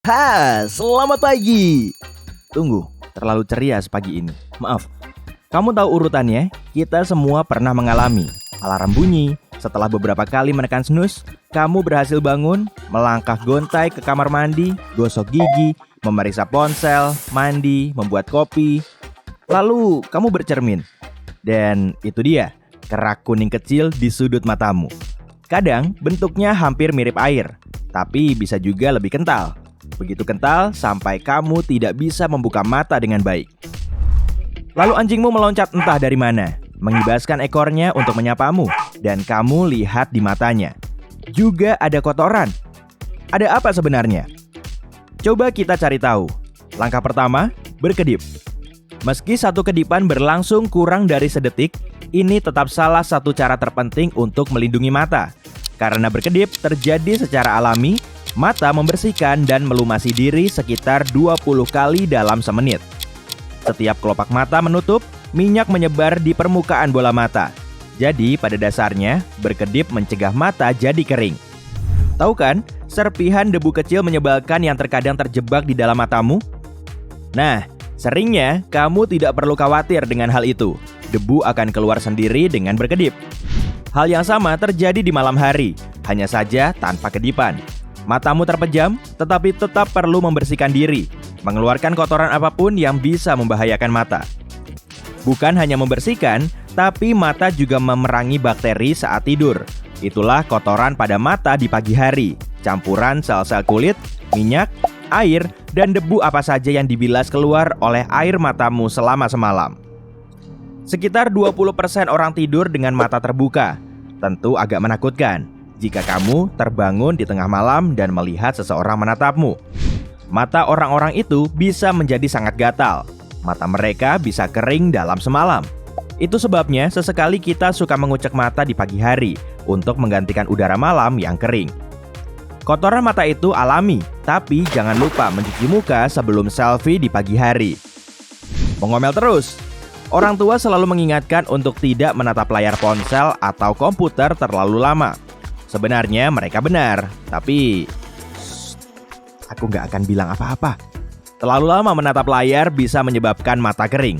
Selamat pagi. Tunggu, terlalu ceria pagi ini. Maaf. Kamu tahu urutannya? Kita semua pernah mengalami. Alarm bunyi, setelah beberapa kali menekan snooze, kamu berhasil bangun, melangkah gontai ke kamar mandi, gosok gigi, memeriksa ponsel, mandi, membuat kopi. Lalu kamu bercermin. Dan itu dia, kerak kuning kecil di sudut matamu. Kadang bentuknya hampir mirip air, tapi bisa juga lebih kental. Begitu kental sampai kamu tidak bisa membuka mata dengan baik. Lalu anjingmu meloncat entah dari mana, mengibaskan ekornya untuk menyapamu, dan kamu lihat di matanya juga ada kotoran. Ada apa sebenarnya? Coba kita cari tahu. Langkah pertama, berkedip. Meski satu kedipan berlangsung kurang dari sedetik, ini tetap salah satu cara terpenting untuk melindungi mata. Karena berkedip terjadi secara alami, mata membersihkan dan melumasi diri sekitar 20 kali dalam semenit. Setiap kelopak mata menutup, minyak menyebar di permukaan bola mata. Jadi pada dasarnya, berkedip mencegah mata jadi kering. Tahu kan, serpihan debu kecil menyebalkan yang terkadang terjebak di dalam matamu? Nah, seringnya kamu tidak perlu khawatir dengan hal itu. Debu akan keluar sendiri dengan berkedip. Hal yang sama terjadi di malam hari, hanya saja tanpa kedipan. Matamu terpejam, tetapi tetap perlu membersihkan diri, mengeluarkan kotoran apapun yang bisa membahayakan mata. Bukan hanya membersihkan, tapi mata juga memerangi bakteri saat tidur. Itulah kotoran pada mata di pagi hari, campuran sel-sel kulit, minyak, air, dan debu apa saja yang dibilas keluar oleh air matamu selama semalam. Sekitar 20% orang tidur dengan mata terbuka. Tentu agak menakutkan jika kamu terbangun di tengah malam dan melihat seseorang menatapmu. Mata orang-orang itu bisa menjadi sangat gatal. Mata mereka bisa kering dalam semalam. Itu sebabnya sesekali kita suka mengucek mata di pagi hari untuk menggantikan udara malam yang kering. Kotoran mata itu alami, tapi jangan lupa mencuci muka sebelum selfie di pagi hari. Mengomel terus. Orang tua selalu mengingatkan untuk tidak menatap layar ponsel atau komputer terlalu lama. Sebenarnya mereka benar, tapi aku nggak akan bilang apa-apa. Terlalu lama menatap layar bisa menyebabkan mata kering.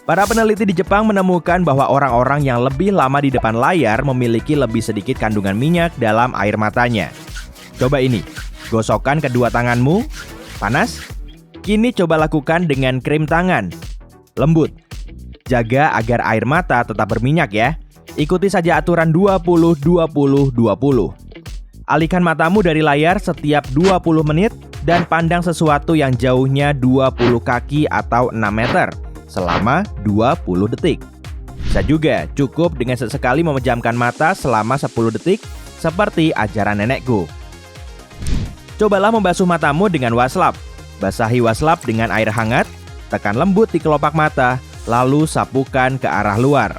Para peneliti di Jepang menemukan bahwa orang-orang yang lebih lama di depan layar memiliki lebih sedikit kandungan minyak dalam air matanya. Coba ini, gosokkan kedua tanganmu, panas. Kini coba lakukan dengan krim tangan, lembut. Jaga agar air mata tetap berminyak ya. Ikuti saja aturan 20-20-20. Alihkan matamu dari layar setiap 20 menit dan pandang sesuatu yang jauhnya 20 kaki atau 6 meter selama 20 detik. Bisa juga cukup dengan sesekali memejamkan mata selama 10 detik seperti ajaran nenekku. Cobalah membasuh matamu dengan waslap. Basahi waslap dengan air hangat, tekan lembut di kelopak mata, lalu sapukan ke arah luar.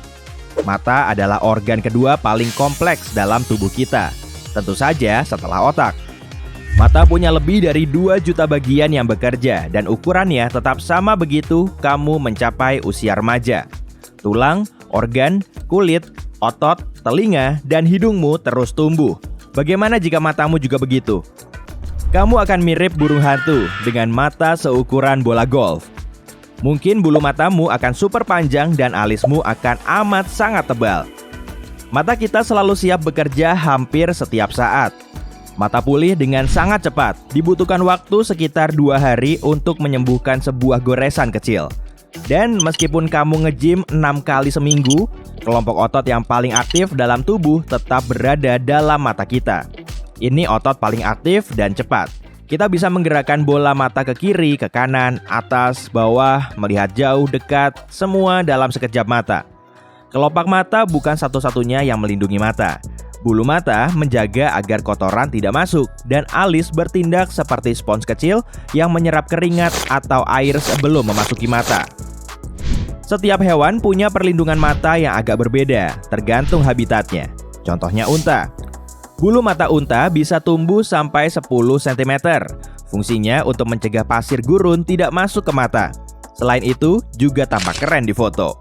Mata adalah organ kedua paling kompleks dalam tubuh kita, tentu saja setelah otak. Mata punya lebih dari 2 juta bagian yang bekerja dan ukurannya tetap sama begitu kamu mencapai usia remaja. Tulang, organ, kulit, otot, telinga, dan hidungmu terus tumbuh. Bagaimana jika matamu juga begitu? Kamu akan mirip burung hantu dengan mata seukuran bola golf. Mungkin bulu matamu akan super panjang dan alismu akan amat sangat tebal. Mata kita selalu siap bekerja hampir setiap saat. Mata pulih dengan sangat cepat, dibutuhkan waktu sekitar 2 hari untuk menyembuhkan sebuah goresan kecil. Dan meskipun kamu nge-gym 6 kali seminggu, kelompok otot yang paling aktif dalam tubuh tetap berada dalam mata kita. Ini otot paling aktif dan cepat. Kita bisa menggerakkan bola mata ke kiri, ke kanan, atas, bawah, melihat jauh, dekat, semua dalam sekejap mata. Kelopak mata bukan satu-satunya yang melindungi mata. Bulu mata menjaga agar kotoran tidak masuk, dan alis bertindak seperti spons kecil yang menyerap keringat atau air sebelum memasuki mata. Setiap hewan punya perlindungan mata yang agak berbeda, tergantung habitatnya. Contohnya unta. Bulu mata unta bisa tumbuh sampai 10 cm. Fungsinya untuk mencegah pasir gurun tidak masuk ke mata. Selain itu, juga tampak keren di foto.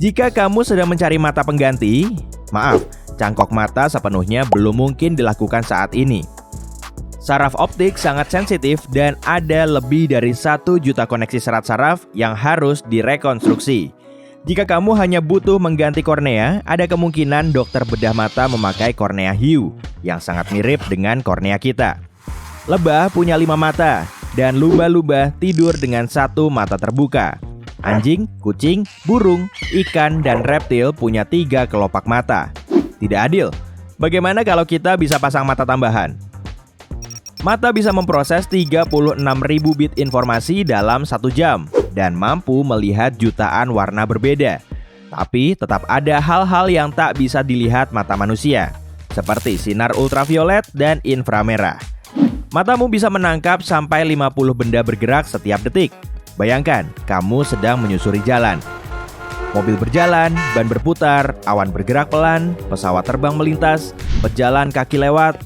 Jika kamu sedang mencari mata pengganti, maaf, cangkok mata sepenuhnya belum mungkin dilakukan saat ini. Saraf optik sangat sensitif dan ada lebih dari 1 juta koneksi serat saraf yang harus direkonstruksi. Jika kamu hanya butuh mengganti kornea, ada kemungkinan dokter bedah mata memakai kornea hiu yang sangat mirip dengan kornea kita. Lebah punya 5 mata dan lumba-lumba tidur dengan 1 mata terbuka. Anjing, kucing, burung, ikan, dan reptil punya 3 kelopak mata. Tidak adil. Bagaimana kalau kita bisa pasang mata tambahan? Mata bisa memproses 36.000 bit informasi dalam 1 jam dan mampu melihat jutaan warna berbeda. Tapi tetap ada hal-hal yang tak bisa dilihat mata manusia, seperti sinar ultraviolet dan inframerah. Matamu bisa menangkap sampai 50 benda bergerak setiap detik. Bayangkan, kamu sedang menyusuri jalan. Mobil berjalan, ban berputar, awan bergerak pelan, pesawat terbang melintas, pejalan kaki lewat,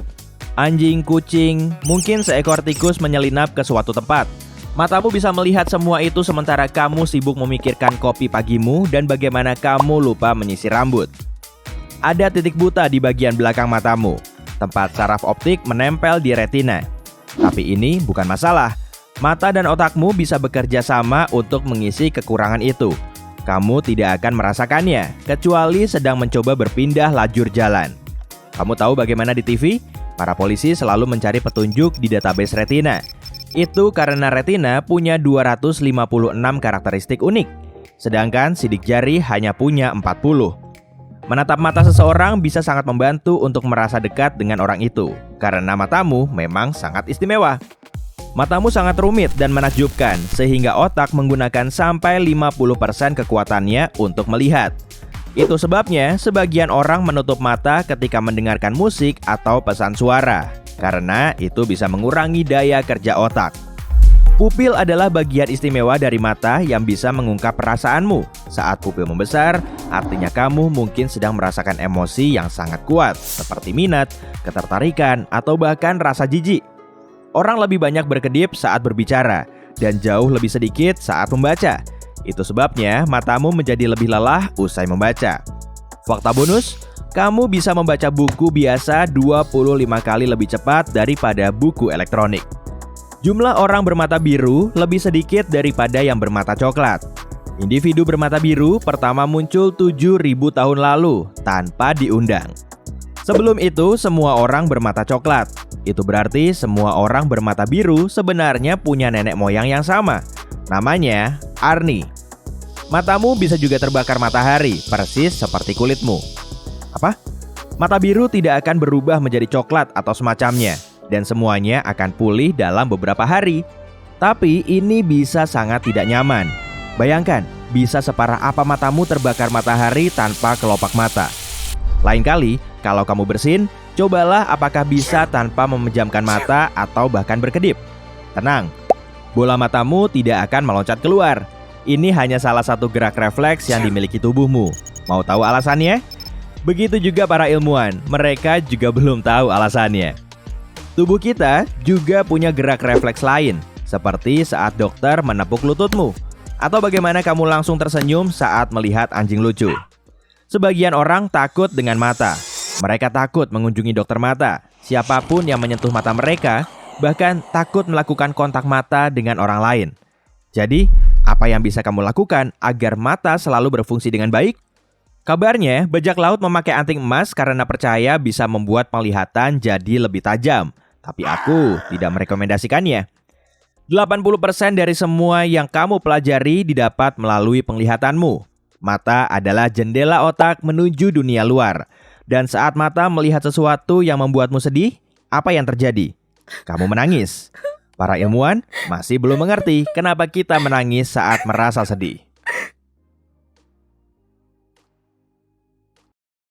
anjing, kucing, mungkin seekor tikus menyelinap ke suatu tempat. Matamu bisa melihat semua itu sementara kamu sibuk memikirkan kopi pagimu dan bagaimana kamu lupa menyisir rambut. Ada titik buta di bagian belakang matamu, tempat saraf optik menempel di retina. Tapi ini bukan masalah. Mata dan otakmu bisa bekerja sama untuk mengisi kekurangan itu. Kamu tidak akan merasakannya, kecuali sedang mencoba berpindah lajur jalan. Kamu tahu bagaimana di TV? Para polisi selalu mencari petunjuk di database retina. Itu karena retina punya 256 karakteristik unik, sedangkan sidik jari hanya punya 40. Menatap mata seseorang bisa sangat membantu untuk merasa dekat dengan orang itu, karena matamu memang sangat istimewa. Matamu sangat rumit dan menakjubkan, sehingga otak menggunakan sampai 50% kekuatannya untuk melihat. Itu sebabnya sebagian orang menutup mata ketika mendengarkan musik atau pesan suara, karena itu bisa mengurangi daya kerja otak. Pupil adalah bagian istimewa dari mata yang bisa mengungkap perasaanmu. Saat pupil membesar, artinya kamu mungkin sedang merasakan emosi yang sangat kuat, seperti minat, ketertarikan, atau bahkan rasa jijik. Orang lebih banyak berkedip saat berbicara, dan jauh lebih sedikit saat membaca. Itu sebabnya matamu menjadi lebih lelah usai membaca. Fakta bonus, kamu bisa membaca buku biasa 25 kali lebih cepat daripada buku elektronik. Jumlah orang bermata biru lebih sedikit daripada yang bermata coklat. Individu bermata biru pertama muncul 7.000 tahun lalu tanpa diundang. Sebelum itu, semua orang bermata coklat. Itu berarti semua orang bermata biru sebenarnya punya nenek moyang yang sama. Namanya Arnie. Matamu bisa juga terbakar matahari, persis seperti kulitmu. Apa? Mata biru tidak akan berubah menjadi coklat atau semacamnya, dan semuanya akan pulih dalam beberapa hari. Tapi ini bisa sangat tidak nyaman. Bayangkan, bisa separah apa matamu terbakar matahari tanpa kelopak mata. Lain kali, kalau kamu bersin, cobalah apakah bisa tanpa memejamkan mata atau bahkan berkedip. Tenang, bola matamu tidak akan meloncat keluar. Ini hanya salah satu gerak refleks yang dimiliki tubuhmu. Mau tahu alasannya? Begitu juga para ilmuwan, mereka juga belum tahu alasannya. Tubuh kita juga punya gerak refleks lain, seperti saat dokter menepuk lututmu, atau bagaimana kamu langsung tersenyum saat melihat anjing lucu. Sebagian orang takut dengan mata. Mereka takut mengunjungi dokter mata. Siapapun yang menyentuh mata mereka, bahkan takut melakukan kontak mata dengan orang lain. Jadi, apa yang bisa kamu lakukan agar mata selalu berfungsi dengan baik? Kabarnya, bajak laut memakai anting emas karena percaya bisa membuat penglihatan jadi lebih tajam. Tapi aku tidak merekomendasikannya. 80% dari semua yang kamu pelajari didapat melalui penglihatanmu. Mata adalah jendela otak menuju dunia luar. Dan saat mata melihat sesuatu yang membuatmu sedih, apa yang terjadi? Kamu menangis. Para ilmuwan masih belum mengerti kenapa kita menangis saat merasa sedih.